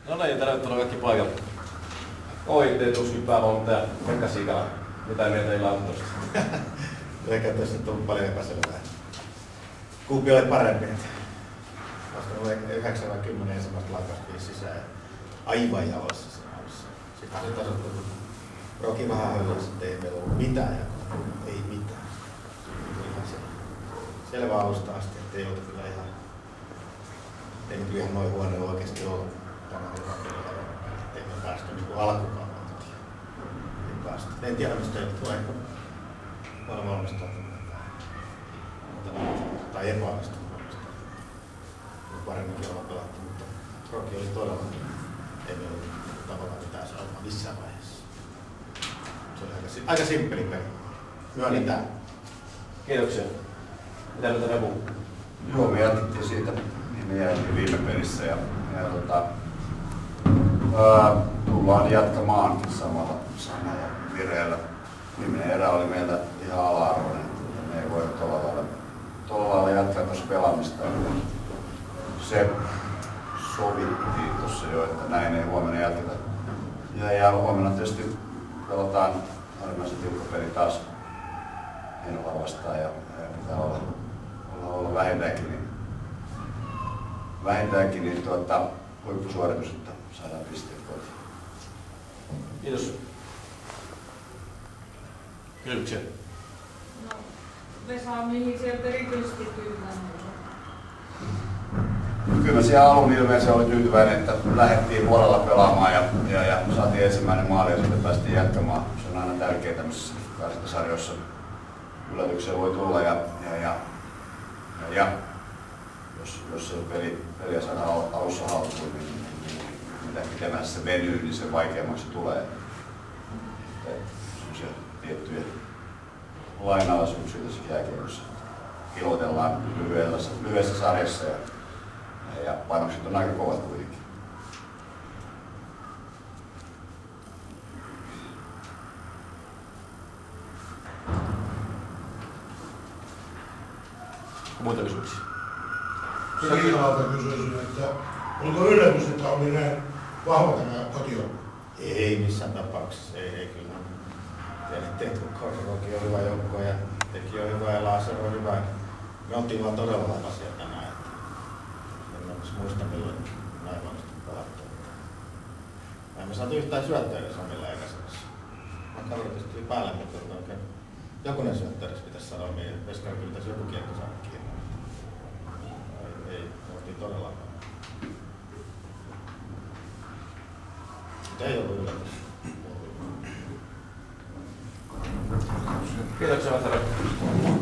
No niin, tervetuloa kaikki paikalle. Oi, tuskin päävalmentaja Pekka Siikala. Mitä mieltä teillä on tuosta? Eikä tässä tullut paljon epäselvää. Kumpi oli parempi? Vasta 9 vai 10 ensimmäistä laukausta sisään ja aivan jaloissa siinä alussa. Sitten se tasoittui. Roki vähän höllössä, että ei meillä ollut mitään ja ei mitään. Ihan selvä alusta asti, että ei ollut kyllä ihan... Ei nyt ihan noin huono oikeasti ollut. Tänään oli vaan kyllä ettei me päästy niin kuin alkukaudelta. Ei päästy. En tiedä mistä ei tule. Olen valmistautunut tai epäonnistunut valmistautunut. Paremminkin olla pelattu, mutta Roki oli todella, ei meillä ollut tavallaan mitään saumaa missään vaiheessa. Se oli aika simppeli peli. Myönnetään. Kiitoksia. Mitä nyt Repu? Joo, me jatkettiin siitä, mihin me jäimme viime pelissä ja tullaan jatkamaan samalla vireellä. Viimeinen erä oli meillä ihan ala-arvoinen. Me ei voi tuolla lailla jatkaa tuossa pelaamista. Se sovittiin tuossa jo, että näin ei huomenna jatketa. Ja huomenna tietysti pelataan äärimmäisen tiukka peli taas Heinola vastaan ja pitää olla vähintäänkin niin huippusuoritus, että saadaan pisteet kotiin. Kiitos. Kysymyksiä? No, Vesa, mihin sieltä erityisesti tyytyväinen? Kyllä mä siellä alun ilmeisesti oli tyytyväinen, että lähdettiin vuorolla pelaamaan ja saatiin ensimmäinen maali ja sitten päästiin jatkamaan. Se on aina tärkeää tämmöisissä karsintasarjoissa. Yllätyksiä voi tulla ja jos se peliä saadaan alussa haltuun, niin mitä pitemmässä se venyy, niin se vaikeammaksi tulee. Sellaisia tiettyjä lainalaisuuksia tässä jääkiekossa. Pilotellaan lyhyessä sarjassa ja panokset on aika kovat kuitenkin. Muita kysymyksiä? Siilalalta kysyisin, että oliko yllätys, että oli näin vahva tämä kotijoukko? Ei missään tapauksessa, ei kyllä. Tiedettiin, että Roki on hyvä joukko ja Teki on hyvä ja Laaser on hyvä. Me oltiin vaan todella vahvaisia tänään. En muista milloin näin vahvasti pelattu. Me emme saatu yhtään syöttöä edes omilla eikäisessä. Makkarilla tuli päälle, mutta oikein jokunen syöttö edes pitäisi sanoa, niin Veskarilla pitäisi joku kiekko saada kiinni. Ei, me oltiin todella vahvaa. Mutta ei ollut yllätys. Kiitoksia, Vesa Repu.